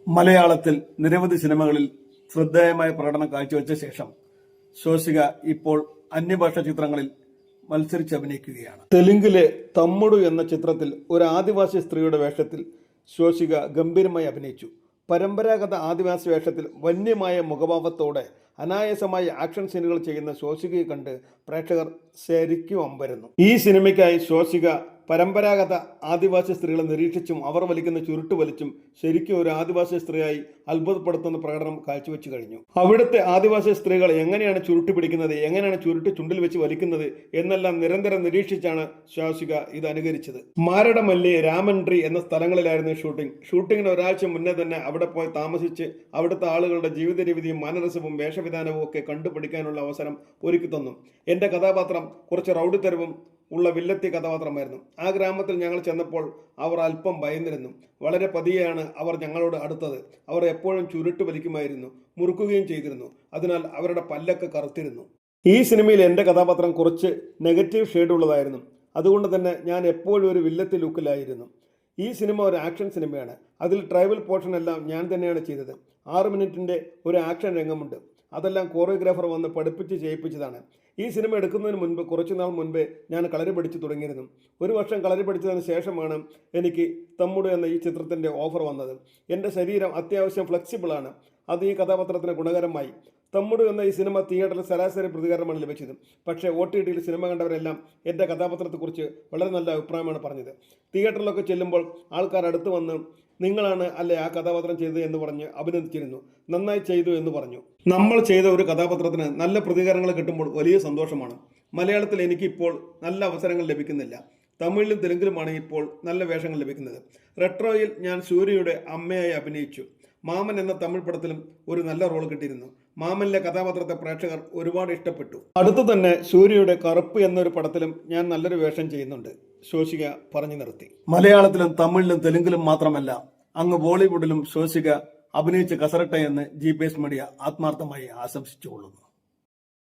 മലയാളത്തിൽ നിരവധി സിനിമകളിൽ ശ്രദ്ധേയമായ പ്രകടനം കാഴ്ചവെച്ച ശേഷം ശോശിക ഇപ്പോൾ അന്യഭാഷാ ചിത്രങ്ങളിൽ മത്സരിച്ചഭിനയിക്കുകയാണ്. തെലുങ്കിലെ തമ്മുടു എന്ന ചിത്രത്തിൽ ഒരു ആദിവാസി സ്ത്രീയുടെ വേഷത്തിൽ ശോശിക ഗംഭീരമായി അഭിനയിച്ചു. പരമ്പരാഗത ആദിവാസി വേഷത്തിൽ വന്യമായ മുഖഭാവത്തോടെ അനായാസമായി ആക്ഷൻ സീനുകൾ ചെയ്യുന്ന ശോശികയെ കണ്ട് പ്രേക്ഷകർ ശരിക്കും അമ്പരന്നു. ഈ സിനിമയ്ക്കായി ശോശിക പരമ്പരാഗത ആദിവാസി സ്ത്രീകളെ നിരീക്ഷിച്ചും അവർ വലിക്കുന്ന ചുരുട്ട് വലിച്ചും ശരിക്കും ഒരു ആദിവാസി സ്ത്രീയായി അത്ഭുതപ്പെടുത്തുന്ന പ്രകടനം കാഴ്ചവെച്ചു കഴിഞ്ഞു. അവിടുത്തെ ആദിവാസി സ്ത്രീകൾ എങ്ങനെയാണ് ചുരുട്ട് പിടിക്കുന്നത്, എങ്ങനെയാണ് ചുരുട്ട് ചുണ്ടിൽ വെച്ച് വലിക്കുന്നത് എന്നെല്ലാം നിരന്തരം നിരീക്ഷിച്ചാണ് ശോശിക ഇത് അനുകരിച്ചത്. മാരടമല്ലി, രാമൻട്രി എന്ന സ്ഥലങ്ങളിലായിരുന്നു ഷൂട്ടിങ്ങിന് ഒരാഴ്ച മുന്നേ തന്നെ അവിടെ പോയി താമസിച്ച് അവിടുത്തെ ആളുകളുടെ ജീവിത രീതിയും മാനരസവും വേഷവിധാനവും ഒക്കെ കണ്ടുപിടിക്കാനുള്ള അവസരം ഒരുക്കി തന്നു. എൻ്റെ കഥാപാത്രം കുറച്ച് റൗഡിത്തരവും ഉള്ള വില്ലത്തി കഥാപാത്രമായിരുന്നു. ആ ഗ്രാമത്തിൽ ഞങ്ങൾ ചെന്നപ്പോൾ അവർ അല്പം ഭയന്നിരുന്നു. വളരെ പതിയെയാണ് അവർ ഞങ്ങളോട് അടുത്തത്. അവർ എപ്പോഴും ചുരുട്ട് വലിക്കുമായിരുന്നു, മുറുക്കുകയും ചെയ്തിരുന്നു. അതിനാൽ അവരുടെ പല്ലൊക്കെ കറുത്തിരുന്നു. ഈ സിനിമയിൽ എൻ്റെ കഥാപാത്രം കുറച്ച് നെഗറ്റീവ് ഷെയ്ഡ് ഉള്ളതായിരുന്നു. അതുകൊണ്ട് തന്നെ ഞാൻ എപ്പോഴും ഒരു വില്ലത്തി ലുക്കിലായിരുന്നു. ഈ സിനിമ ഒരു ആക്ഷൻ സിനിമയാണ്. അതിൽ ട്രൈബൽ പോർഷൻ എല്ലാം ഞാൻ തന്നെയാണ് ചെയ്തത്. 6 മിനിറ്റിൻ്റെ ഒരു ആക്ഷൻ രംഗമുണ്ട്. അതെല്ലാം കോറിയോഗ്രാഫർ വന്ന് പഠിപ്പിച്ച് ചെയ്യിപ്പിച്ചതാണ്. ഈ സിനിമ എടുക്കുന്നതിന് മുൻപ് കുറച്ചുനാൾ മുൻപേ ഞാൻ കളരി പഠിച്ചു തുടങ്ങിയിരുന്നു. 1 വർഷം കളരി പഠിച്ചതിന് ശേഷമാണ് എനിക്ക് തമ്മുടു എന്ന ഈ ചിത്രത്തിൻ്റെ ഓഫർ വന്നത്. എൻ്റെ ശരീരം അത്യാവശ്യം ഫ്ലെക്സിബിളാണ്. അത് ഈ കഥാപാത്രത്തിന് ഗുണകരമായി. തമ്മുടു എന്ന ഈ സിനിമ തിയേറ്ററിൽ ശരാശരി പ്രതികരണമാണ് ലഭിച്ചത്. പക്ഷേ OTTയിൽ സിനിമ കണ്ടവരെല്ലാം എൻ്റെ കഥാപാത്രത്തെക്കുറിച്ച് വളരെ നല്ല അഭിപ്രായമാണ് പറഞ്ഞത്. തിയേറ്ററിലൊക്കെ ചെല്ലുമ്പോൾ ആൾക്കാർ അടുത്ത് വന്ന് നിങ്ങളാണ് അല്ലെ ആ കഥാപാത്രം ചെയ്തത് എന്ന് പറഞ്ഞ് അഭിനന്ദിച്ചിരുന്നു. നന്നായി ചെയ്തു എന്ന് പറഞ്ഞു. നമ്മൾ ചെയ്ത ഒരു കഥാപാത്രത്തിന് നല്ല പ്രതികരണങ്ങൾ കിട്ടുമ്പോൾ വലിയ സന്തോഷമാണ്. മലയാളത്തിൽ എനിക്കിപ്പോൾ നല്ല അവസരങ്ങൾ ലഭിക്കുന്നില്ല. തമിഴിലും തെലുങ്കിലുമാണ് ഇപ്പോൾ നല്ല വേഷങ്ങൾ ലഭിക്കുന്നത്. റെട്രോയിൽ ഞാൻ സൂര്യയുടെ അമ്മയായി അഭിനയിച്ചു. മാമൻ എന്ന തമിഴ് പടത്തിലും ഒരു നല്ല റോൾ കിട്ടിയിരുന്നു. മാമനിലെ കഥാപാത്രത്തെ പ്രേക്ഷകർ ഒരുപാട് ഇഷ്ടപ്പെട്ടു. അടുത്തു തന്നെ സൂര്യയുടെ കറുപ്പ് എന്നൊരു പടത്തിലും ഞാൻ നല്ലൊരു വേഷം ചെയ്യുന്നുണ്ട്. ശോശിക പറഞ്ഞു നിർത്തി. മലയാളത്തിലും തമിഴിലും തെലുങ്കിലും മാത്രമല്ല, അങ്ങ് ബോളിവുഡിലും ശോശിക അഭിനയിച്ച കസരട്ടെ എന്ന് GPS മീഡിയ ആത്മാർത്ഥമായി ആശംസിച്ചുകൊള്ളുന്നു.